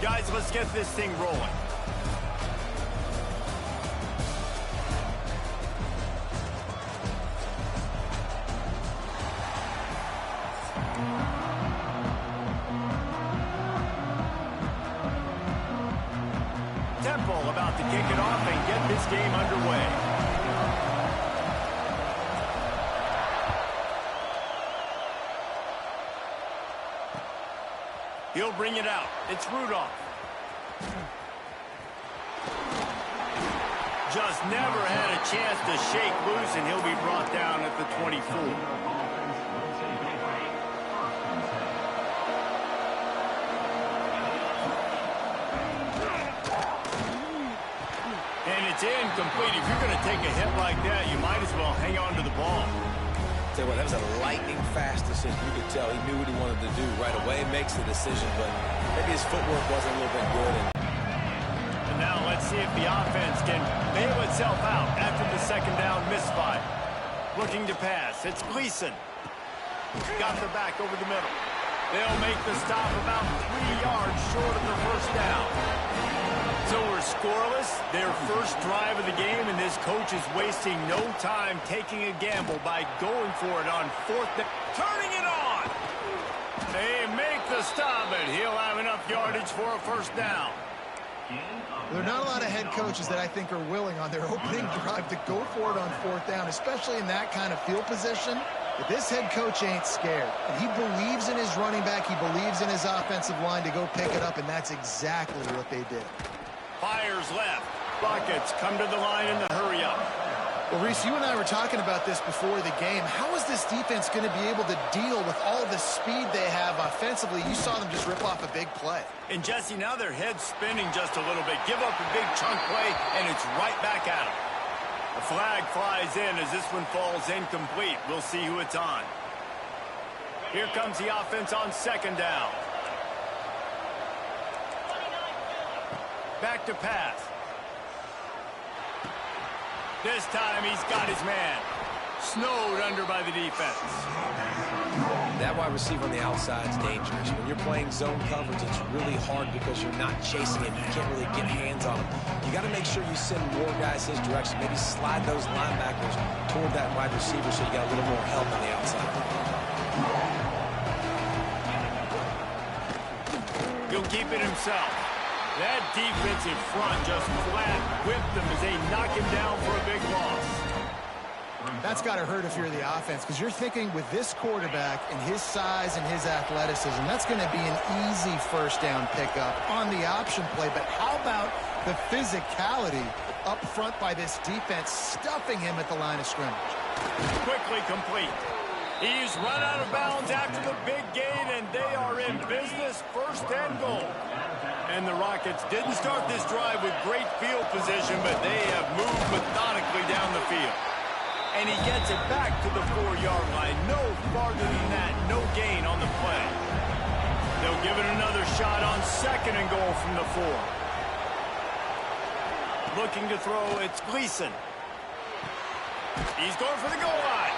Guys, let's get this thing rolling. Temple about to kick it off and get this game underway. He'll bring it out. It's Rudolph. Just never had a chance to shake loose, and he'll be brought down at the 24. It's incomplete. If you're going to take a hit like that, you might as well hang on to the ball. Tell you what, that was a lightning-fast decision. You could tell he knew what he wanted to do right away. Makes the decision, but maybe his footwork wasn't a little bit good. And now let's see if the offense can bail itself out after the second down misfire. Looking to pass. It's Gleason. Got the back over the middle. They'll make the stop about 3 yards short of the first down. So we're scoreless, their first drive of the game, and this coach is wasting no time taking a gamble by going for it on fourth down. Turning it on! They make the stop, and he'll have enough yardage for a first down. There are not a lot of head coaches that I think are willing on their opening drive to go for it on fourth down, especially in that kind of field position. But this head coach ain't scared. And he believes in his running back. He believes in his offensive line to go pick it up, and that's exactly what they did. Fires left. Buckets come to the line in the hurry up. Well, Reese, you and I were talking about this before the game. How is this defense going to be able to deal with all the speed they have offensively? You saw them just rip off a big play. And, Jesse, now their head's spinning just a little bit. Give up a big chunk play, and it's right back at them. The flag flies in as this one falls incomplete. We'll see who it's on. Here comes the offense on second down. Back to pass. This time he's got his man. Snowed under by the defense. That wide receiver on the outside is dangerous. When you're playing zone coverage, it's really hard because you're not chasing him. You can't really get hands on him. You got to make sure you send more guys his direction. Maybe slide those linebackers toward that wide receiver so you got a little more help on the outside. He'll keep it himself. That defense in front just flat whipped them as they knock him down for a big loss. That's got to hurt if you're the offense, because you're thinking with this quarterback and his size and his athleticism, that's going to be an easy first down pickup on the option play. But how about the physicality up front by this defense, stuffing him at the line of scrimmage? Quickly complete. He's run out of bounds after the big gain, and they are in business, first and goal. And the Rockets didn't start this drive with great field position, but they have moved methodically down the field. And he gets it back to the 4-yard line. No farther than that, no gain on the play. They'll give it another shot on second and goal from the 4. Looking to throw, it's Gleason. He's going for the goal line.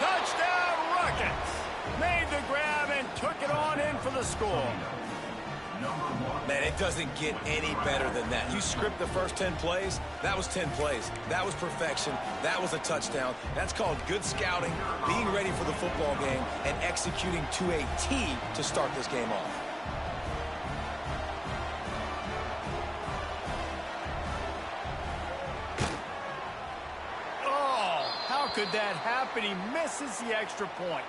Touchdown, Rockets! Made the grab and took it on in for the score. Man, it doesn't get any better than that. You script the first 10 plays, that was 10 plays. That was perfection. That was a touchdown. That's called good scouting, being ready for the football game, and executing to a T to start this game off. Oh, how could that happen? He misses the extra point.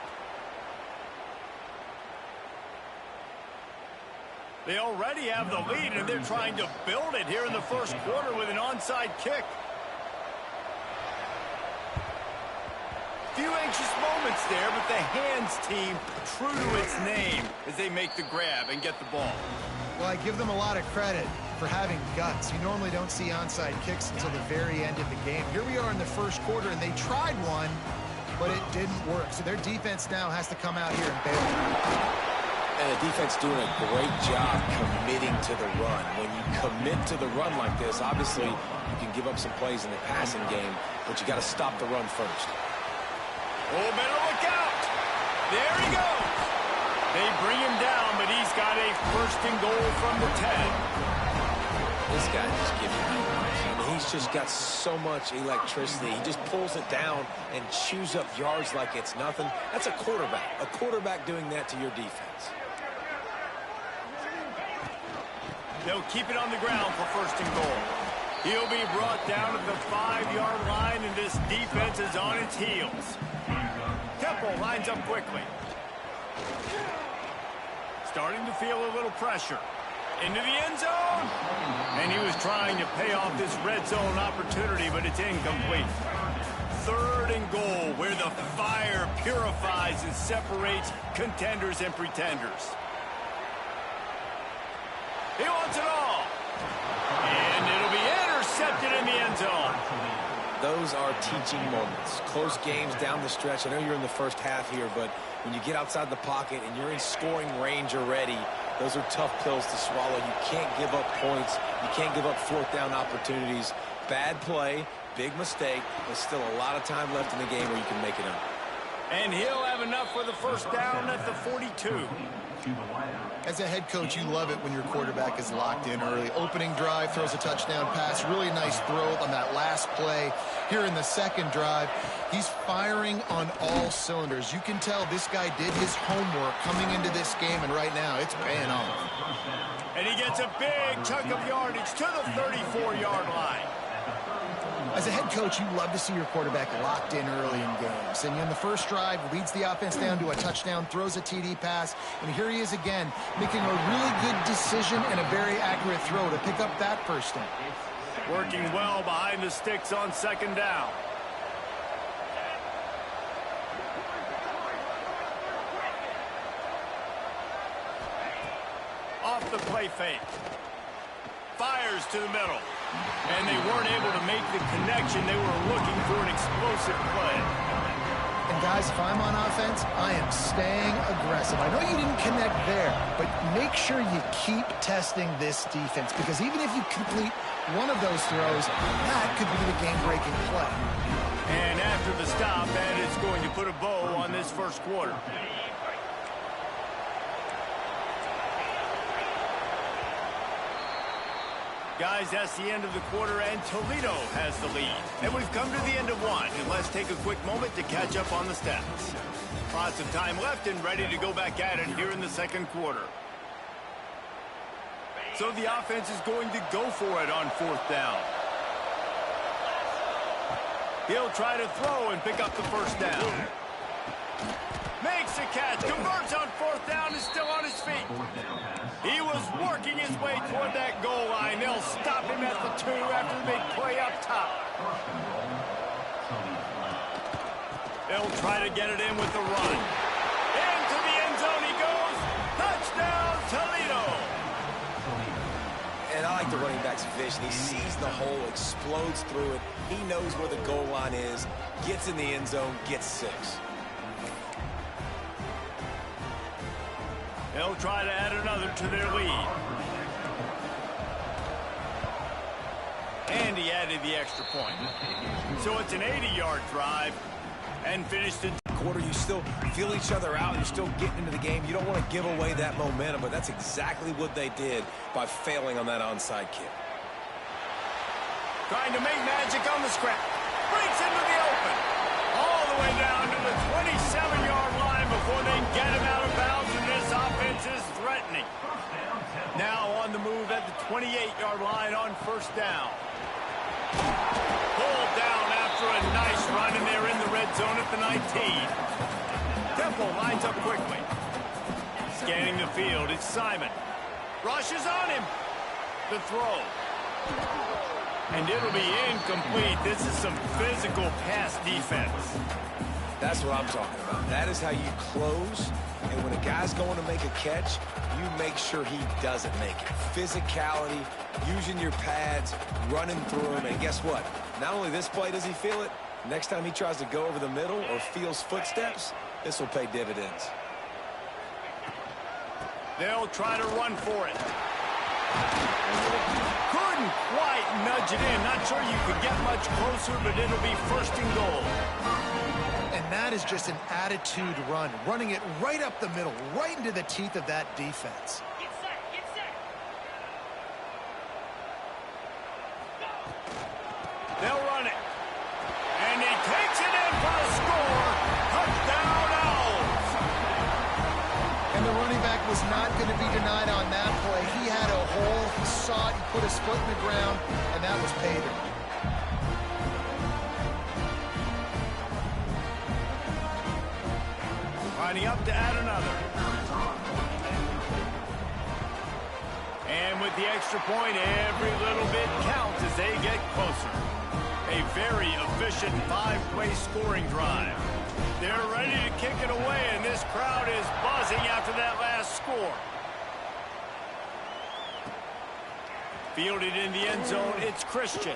They already have the lead, and they're trying to build it here in the first quarter with an onside kick. Few anxious moments there, but the hands team true to its name as they make the grab and get the ball. Well, I give them a lot of credit for having guts. You normally don't see onside kicks until the very end of the game. Here we are in the first quarter, and they tried one, but it didn't work. So their defense now has to come out here and bail. And the defense doing a great job committing to the run. When you commit to the run like this, obviously you can give up some plays in the passing game, but you got to stop the run first. Oh, better look out. There he goes. They bring him down, but he's got a first and goal from the 10. This guy just gives you numbers. I mean, he's just got so much electricity. He just pulls it down and chews up yards like it's nothing. That's a quarterback doing that to your defense. They'll keep it on the ground for first and goal. He'll be brought down at the 5-yard line, and this defense is on its heels. Temple lines up quickly. Starting to feel a little pressure. Into the end zone. And he was trying to pay off this red zone opportunity, but it's incomplete. Third and goal, where the fire purifies and separates contenders and pretenders. He wants it all. And it'll be intercepted in the end zone. Those are teaching moments. Close games down the stretch. I know you're in the first half here, but when you get outside the pocket and you're in scoring range already, those are tough pills to swallow. You can't give up points. You can't give up fourth down opportunities. Bad play, big mistake, but still a lot of time left in the game where you can make it up. And he'll have enough for the first down at the 42. As a head coach, you love it when your quarterback is locked in early. Opening drive, throws a touchdown pass. Really nice throw on that last play. Here in the second drive, he's firing on all cylinders. You can tell this guy did his homework coming into this game, and right now it's paying off. And he gets a big chunk of yardage to the 34-yard line. As a head coach, you love to see your quarterback locked in early in games. And in the first drive, leads the offense down to a touchdown, throws a TD pass, and here he is again, making a really good decision and a very accurate throw to pick up that first down. Working well behind the sticks on second down. Off the play fake. Fires to the middle. And they weren't able to make the connection. They were looking for an explosive play. And guys, if I'm on offense, I am staying aggressive. I know you didn't connect there, but make sure you keep testing this defense, because even if you complete one of those throws, that could be the game-breaking play. And after the stop, that is going to put a bow on this first quarter. Guys, that's the end of the quarter, and Toledo has the lead. And we've come to the end of one, and let's take a quick moment to catch up on the stats. Lots of time left and ready to go back at it here in the second quarter. So the offense is going to go for it on fourth down. He'll try to throw and pick up the first down. Makes a catch, converts on fourth down, is still on his feet. He was working his way toward that goal line. They'll stop him at the 2 after the big play up top. They'll try to get it in with the run. Into the end zone he goes. Touchdown, Toledo. And I like the running back's vision. He sees the hole, explodes through it. He knows where the goal line is, gets in the end zone, gets 6. They'll try to add another to their lead. And he added the extra point. So it's an 80-yard drive and finished in quarter. You still feel each other out. You're still getting into the game. You don't want to give away that momentum, but that's exactly what they did by failing on that onside kick. Trying to make magic on the scrap. Breaks into the open. All the way down to the 27-yard line before they get him out of bounds, and this offense is threatening. Now on the move at the 28-yard line on first down. Pulled down after a nice run, and they're in the red zone at the 19. Temple lines up quickly. Scanning the field, it's Simon. Rushes on him. The throw. And it'll be incomplete. This is some physical pass defense. That's what I'm talking about. That is how you close. And when a guy's going to make a catch, you make sure he doesn't make it. Physicality, using your pads, running through him. And guess what? Not only this play does he feel it, next time he tries to go over the middle or feels footsteps, this will pay dividends. They'll try to run for it. Couldn't quite nudge it in. Not sure you could get much closer, but it'll be first and goal. And that is just an attitude run, running it right up the middle, right into the teeth of that defense. Get set, get set. They'll run it. And he takes it in for a score. Touchdown, Owls. And the running back was not going to be denied on that play. He had a hole, he saw it, he put his foot in the ground, and that was pay dirt. Lining up to add another. And with the extra point, every little bit counts as they get closer. A very efficient 5-play scoring drive. They're ready to kick it away, and this crowd is buzzing after that last score. Fielded in the end zone, it's Christian.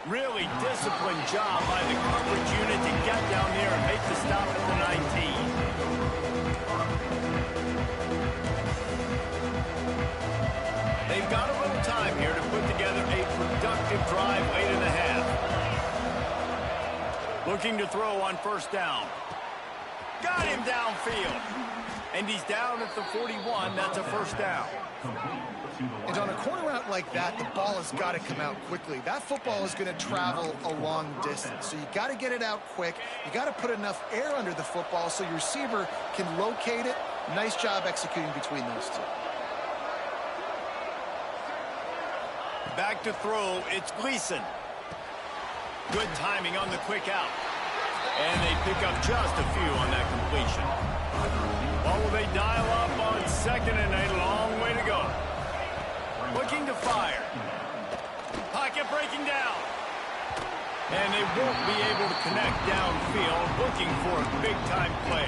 Really disciplined job by the coverage unit to get down there and make the stop at the 19. They've got a little time here to put together a productive drive late in the half. Looking to throw on first down. Got him downfield. And he's down at the 41. That's a first down. And on a corner route like that, the ball has got to come out quickly. That football is going to travel a long distance. So you got to get it out quick. You got to put enough air under the football so your receiver can locate it. Nice job executing between those two. Back to throw, it's Gleason. Good timing on the quick out. And they pick up just a few on that completion. What will they dial up on second and a long way to go? Looking to fire. Pocket breaking down. And they won't be able to connect downfield, looking for a big-time play.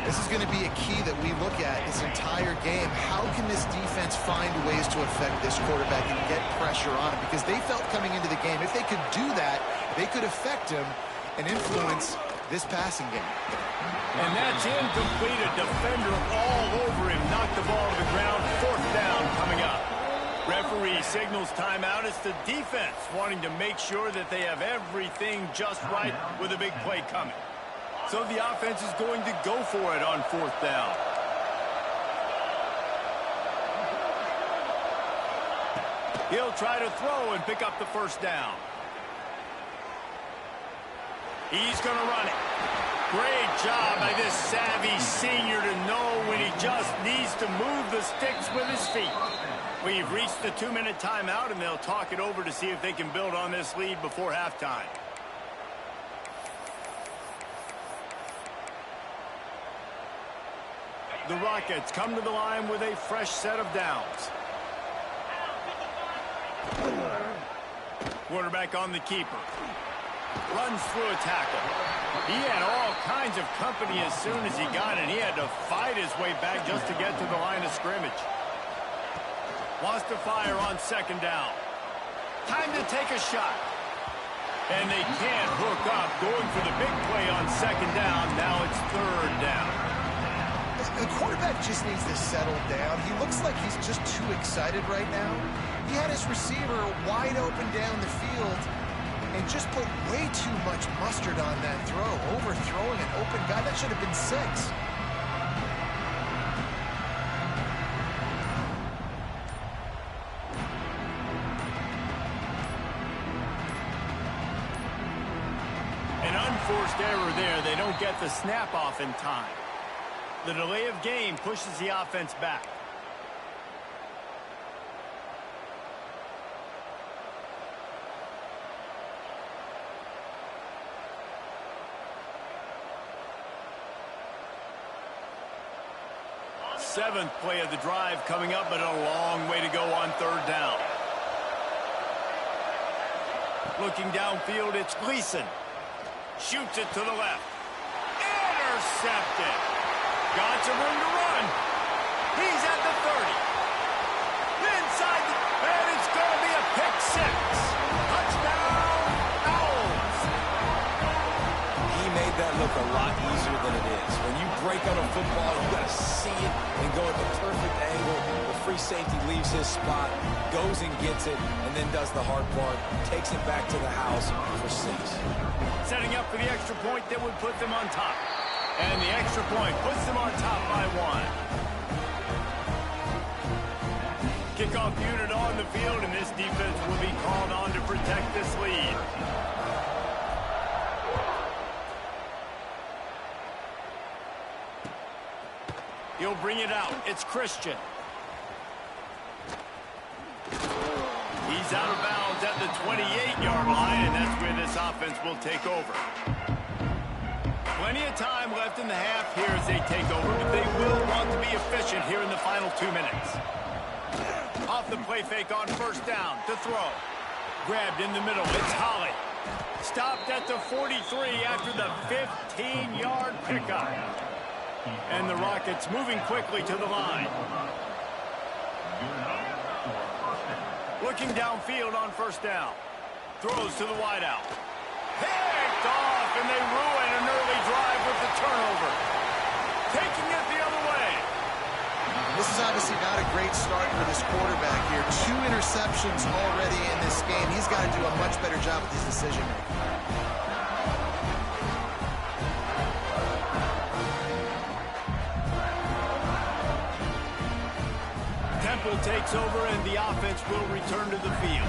This is going to be a key that we look at this entire game. How can this defense find ways to affect this quarterback and get pressure on him? Because they felt coming into the game, if they could do that, they could affect him and influence this passing game. And that's incomplete. A defender all over him. Knocked the ball to the ground. Fourth down coming up. Referee signals timeout. It's the defense wanting to make sure that they have everything just right with a big play coming. So the offense is going to go for it on fourth down. He'll try to throw and pick up the first down. He's going to run it. Great job by this savvy senior to know when he just needs to move the sticks with his feet. We've reached the 2-minute timeout, and they'll talk it over to see if they can build on this lead before halftime. The Rockets come to the line with a fresh set of downs. Quarterback on the keeper. Runs through a tackle. He had all kinds of company as soon as he got it. He had to fight his way back just to get to the line of scrimmage. Wants to fire on second down. Time to take a shot. And they can't hook up. Going for the big play on second down. Now it's third down. The quarterback just needs to settle down. He looks like he's just too excited right now. He had his receiver wide open down the field and just put way too much mustard on that throw, overthrowing an open guy. That should have been 6. An unforced error there. They don't get the snap off in time. The delay of game pushes the offense back. Seventh play of the drive coming up, but a long way to go on third down. Looking downfield, it's Gleason. Shoots it to the left. Intercepted. Got some room to run. He's at the 30. Inside, and it's going to be a pick 6. Touchdown, Owls. He made that look a lot easier than it is. When you break on a football, you got to see it and go at the perfect angle. The free safety leaves his spot, goes and gets it, and then does the hard part, takes it back to the house for 6. Setting up for the extra point that would put them on top. And the extra point puts them on top by 1. Kickoff unit on the field, and this defense will be called on to protect this lead. He'll bring it out. It's Christian. He's out of bounds at the 28-yard line, and that's where this offense will take over. Plenty of time left in the half here as they take over, but they will want to be efficient here in the final 2 minutes. Off the play fake on first down to throw. Grabbed in the middle. It's Holly. Stopped at the 43 after the 15-yard pickup. And the Rockets moving quickly to the line. Looking downfield on first down. Throws to the wideout. Picked off, and they ruin an early drive with the turnover. Taking it the other way. This is obviously not a great start for this quarterback here. 2 interceptions already in this game. He's got to do a much better job with his decision-making. Takes over and the offense will return to the field.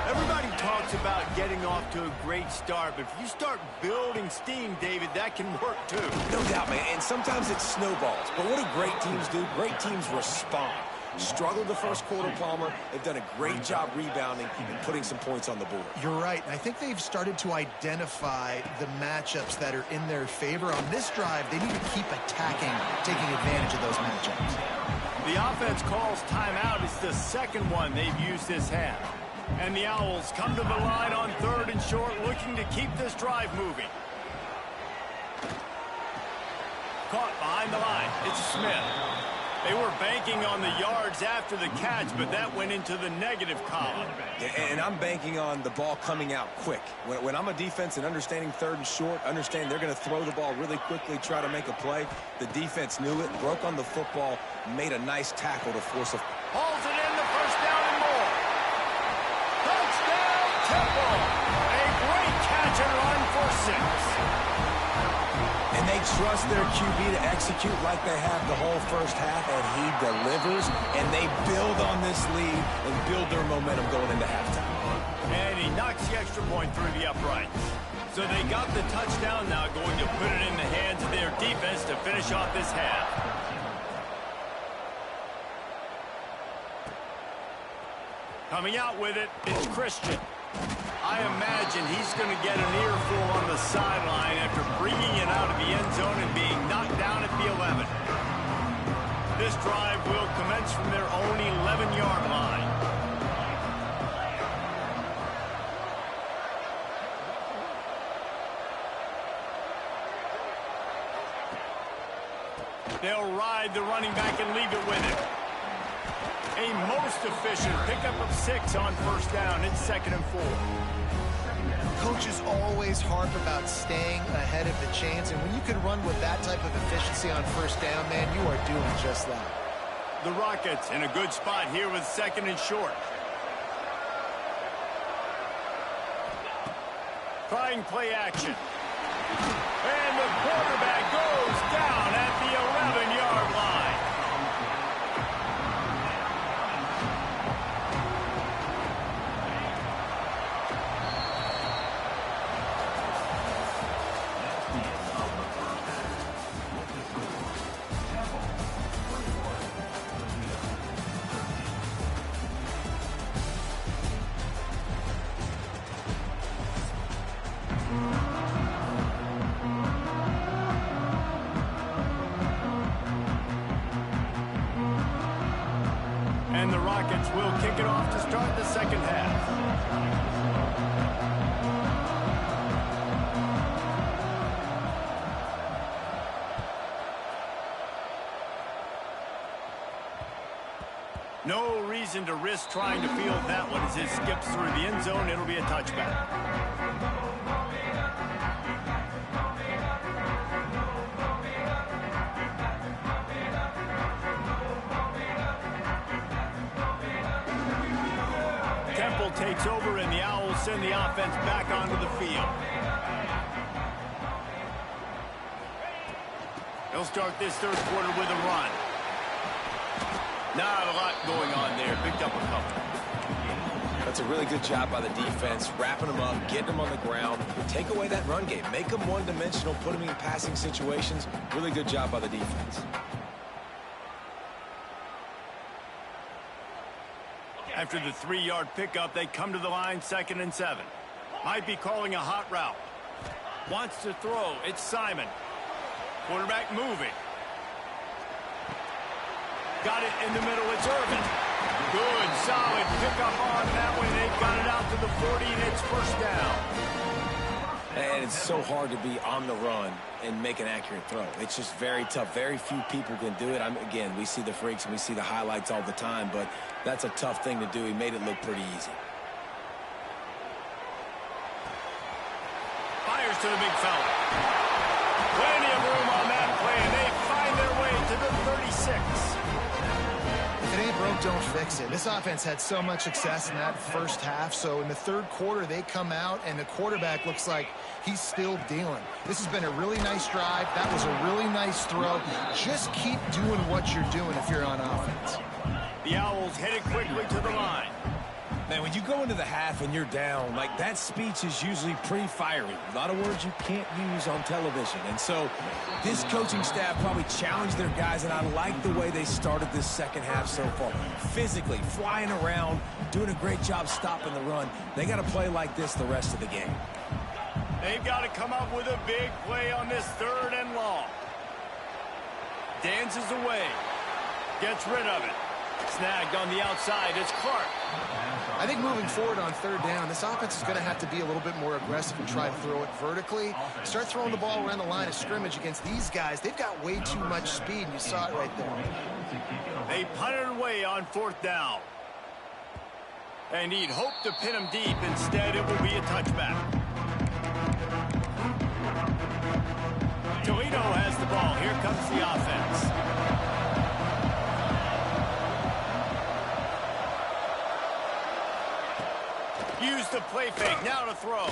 Everybody talks about getting off to a great start, but if you start building steam, David, that can work too. No doubt, man, and sometimes it snowballs. But what do great teams do? Great teams respond. Struggled the first quarter, Palmer. They've done a great job rebounding and putting some points on the board. You're right, and I think they've started to identify the matchups that are in their favor. On this drive, they need to keep attacking, taking advantage of those matchups. The offense calls timeout. It's the second one they've used this half. And the Owls come to the line on 3rd and short, looking to keep this drive moving. Caught behind the line. It's Smith. They were banking on the yards after the catch, but that went into the negative column. And I'm banking on the ball coming out quick. When I'm a defense and understanding 3rd and short, understand they're going to throw the ball really quickly, try to make a play. The defense knew it, broke on the football, made a nice tackle to force a... Hauls it in, the first down and more. Touchdown, Temple. A great catch and run for 6. And they trust their QB to execute like they have the whole first half, and he delivers, and they build on this lead and build their momentum going into halftime. And he knocks the extra point through the uprights. So they got the touchdown, now going to put it in the hands of their defense to finish off this half. Coming out with it, it's Christian. I imagine he's going to get an earful on the sideline after bringing it out of the end zone and being knocked down at the 11. This drive will commence from their own 11-yard line. They'll ride the running back and leave it with him. A most efficient pickup of 6 on first down. It's 2nd and 4. Coaches always harp about staying ahead of the chains, and when you can run with that type of efficiency on first down, man, you are doing just that. The Rockets in a good spot here with 2nd and short. Trying play action. And the quarterback goes down at the 11-yard line. And the Rockets will kick it off to start the second half. No reason to risk trying to field that one as it skips through the end zone. It'll be a touchback. takes over, and the Owls send the offense back onto the field. He'll start this third quarter with a run. Not a lot going on there. Picked up a couple. That's a really good job by the defense, wrapping them up, getting them on the ground. Take away that run game. Make them one-dimensional, put them in passing situations. Really good job by the defense. After the 3-yard pickup, they come to the line, 2nd and 7. Might be calling a hot route. Wants to throw. It's Simon. Quarterback moving. Got it in the middle. It's Irvin. Good, solid pickup on that one. They got it out to the 40, and it's first down. And it's so hard to be on the run and make an accurate throw. It's just very tough. Very few people can do it. Again, we see the freaks and we see the highlights all the time, but that's a tough thing to do. He made it look pretty easy. Fires to the big fella. Plenty of room on that play, and they find their way to the 36. If it ain't broke, don't fix it. This offense had so much success in that first half, so in the third quarter, they come out, and the quarterback looks like he's still dealing. This has been a really nice drive. That was a really nice throw. Just keep doing what you're doing if you're on offense. The Owls headed quickly to the line. Man, when you go into the half and you're down, like, that speech is usually pretty fiery. A lot of words you can't use on television. And so this coaching staff probably challenged their guys, and I like the way they started this second half so far. Physically, flying around, doing a great job stopping the run. They got to play like this the rest of the game. They've got to come up with a big play on this 3rd and long. Dances away. Gets rid of it. Snagged on the outside. It's Clark. I think moving forward on 3rd down, this offense is going to have to be a little bit more aggressive and try to throw it vertically. Start throwing the ball around the line of scrimmage against these guys. They've got way too much speed, and you saw it right there. They punted away on 4th down. And he'd hoped to pin him deep. Instead, it will be a touchback. Toledo has the ball. Here comes the offense. Use the play fake, now to throw.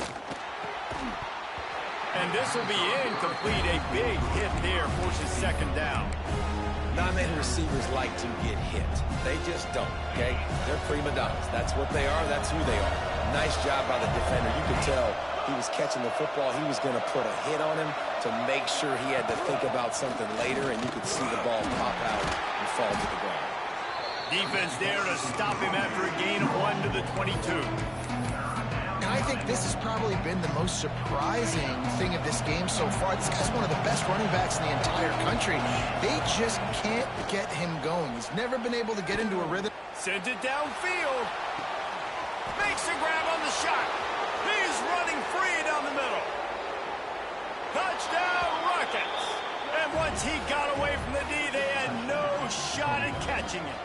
And this will be incomplete. A big hit there forces 2nd down. Not many receivers like to get hit. They just don't, okay? They're prima donnas. That's what they are. That's who they are. Nice job by the defender. You could tell he was catching the football. He was going to put a hit on him to make sure he had to think about something later, and you could see the ball pop out and fall to the ground. Defense there to stop him after a gain of 1 to the 22. And I think this has probably been the most surprising thing of this game so far. This guy's one of the best running backs in the entire country. They just can't get him going. He's never been able to get into a rhythm. Sends it downfield. Makes a grab on the shot. He's running free down the middle. Touchdown, Rockets. And once he got away from the D, they had no shot at catching it.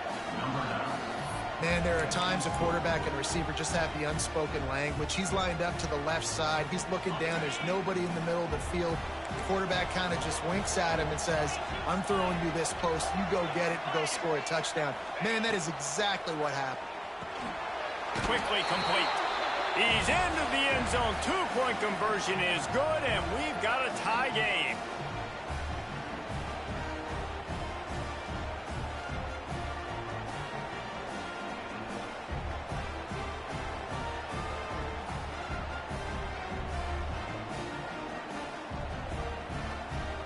Man, there are times a quarterback and receiver just have the unspoken language. He's lined up to the left side. He's looking down. There's nobody in the middle of the field. The quarterback kind of just winks at him and says, I'm throwing you this post. You go get it and go score a touchdown. Man, that is exactly what happened. Quickly complete. He's into the end zone. 2-point conversion is good, and we've got a tie game.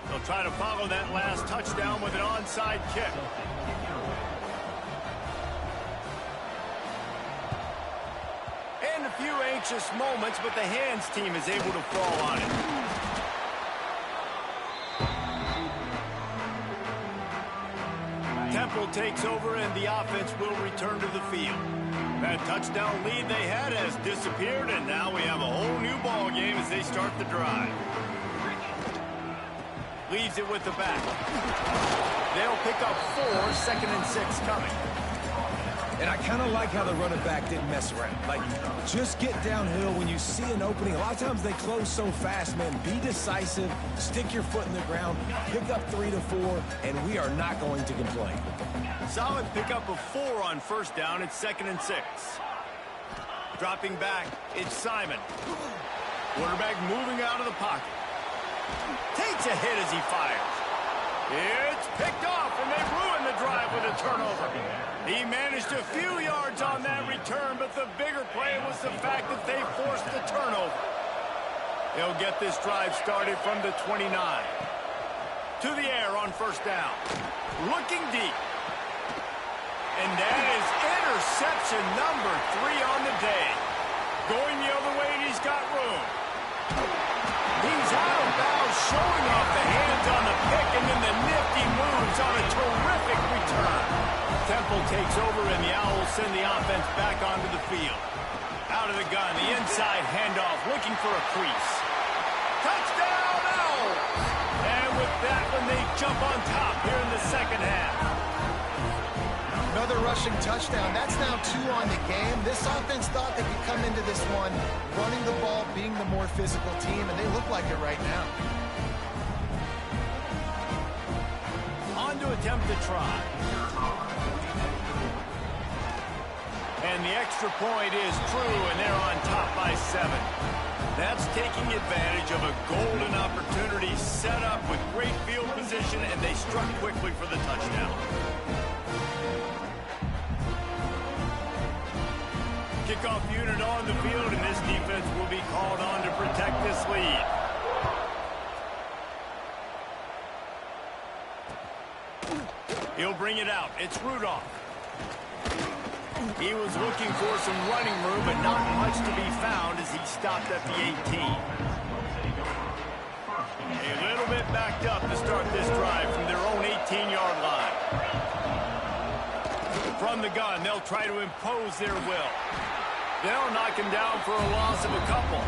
They'll try to follow that last touchdown with an onside kick. And a few anxious moments, but the hands team is able to fall on it. Temple takes over, and the offense will return to the field. That touchdown lead they had has disappeared, and now we have a whole new ball game as they start the drive. Leaves it with the back. They'll pick up 4, 2nd and 6 coming. And I kind of like how the running back didn't mess around. Like, just get downhill when you see an opening. A lot of times they close so fast, man. Be decisive, stick your foot in the ground, pick up 3 to 4, and we are not going to complain. Solid pickup of 4 on 1st down. It's 2nd and 6. Dropping back, it's Simon. Quarterback moving out of the pocket. Takes a hit as he fires. It's picked off, and they ruin the drive with a turnover. He managed a few yards on that return, but the bigger play was the fact that they forced the turnover. They'll get this drive started from the 29. To the air on first down. Looking deep. And that is interception number 3 on the day. Going the other way, and he's got room. He's out of bounds, showing off the hands on the pick, and then the nifty moves on a terrific return. Temple takes over, and the Owls send the offense back onto the field. Out of the gun, the inside handoff, looking for a crease. Touchdown, Owls! And with that one, they jump on top here in the second half. Another rushing touchdown. That's now 2 on the game. This offense thought they could come into this one running the ball, being the more physical team, and they look like it right now. On to attempt to try. And the extra point is true, and they're on top by 7. That's taking advantage of a golden opportunity set up with great field position, and they struck quickly for the touchdown. Kickoff unit on the field, and this defense will be called on to protect this lead. He'll bring it out. It's Rudolph. He was looking for some running room, but not much to be found as he stopped at the 18. A little bit backed up to start this drive from their own 18-yard line. From the gun, they'll try to impose their will. They'll knock him down for a loss of a couple.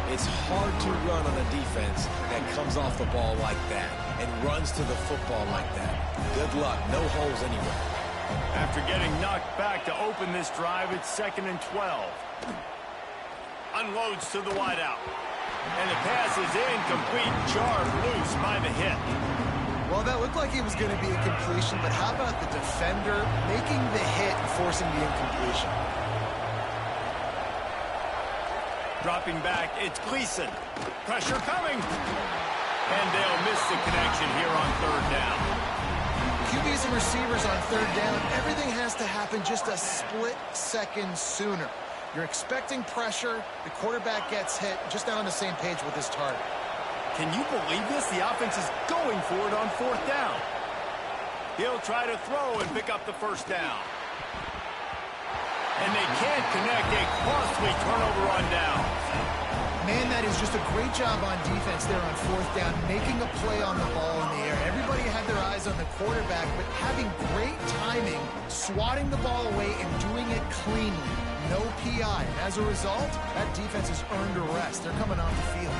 It's hard to run on a defense that comes off the ball like that and runs to the football like that. Good luck. No holes anywhere. After getting knocked back to open this drive, it's 2nd and 12. Unloads to the wideout. And the pass is incomplete, jarred loose by the hit. Well, that looked like it was going to be a completion, but how about the defender making the hit and forcing the incompletion? Dropping back, it's Gleason. Pressure coming. And they'll miss the connection here on 3rd down. QBs and receivers on 3rd down, everything has to happen just a split second sooner. You're expecting pressure, the quarterback gets hit, just not on the same page with his target. Can you believe this? The offense is going for it on 4th down. He'll try to throw and pick up the first down. And they can't connect, a costly turnover on downs. Man, that is just a great job on defense there on 4th down, making a play on the ball in the air. Everybody had their eyes on the quarterback, but having great timing, swatting the ball away and doing it cleanly. No PI. And as a result, that defense has earned a rest. They're coming off the field.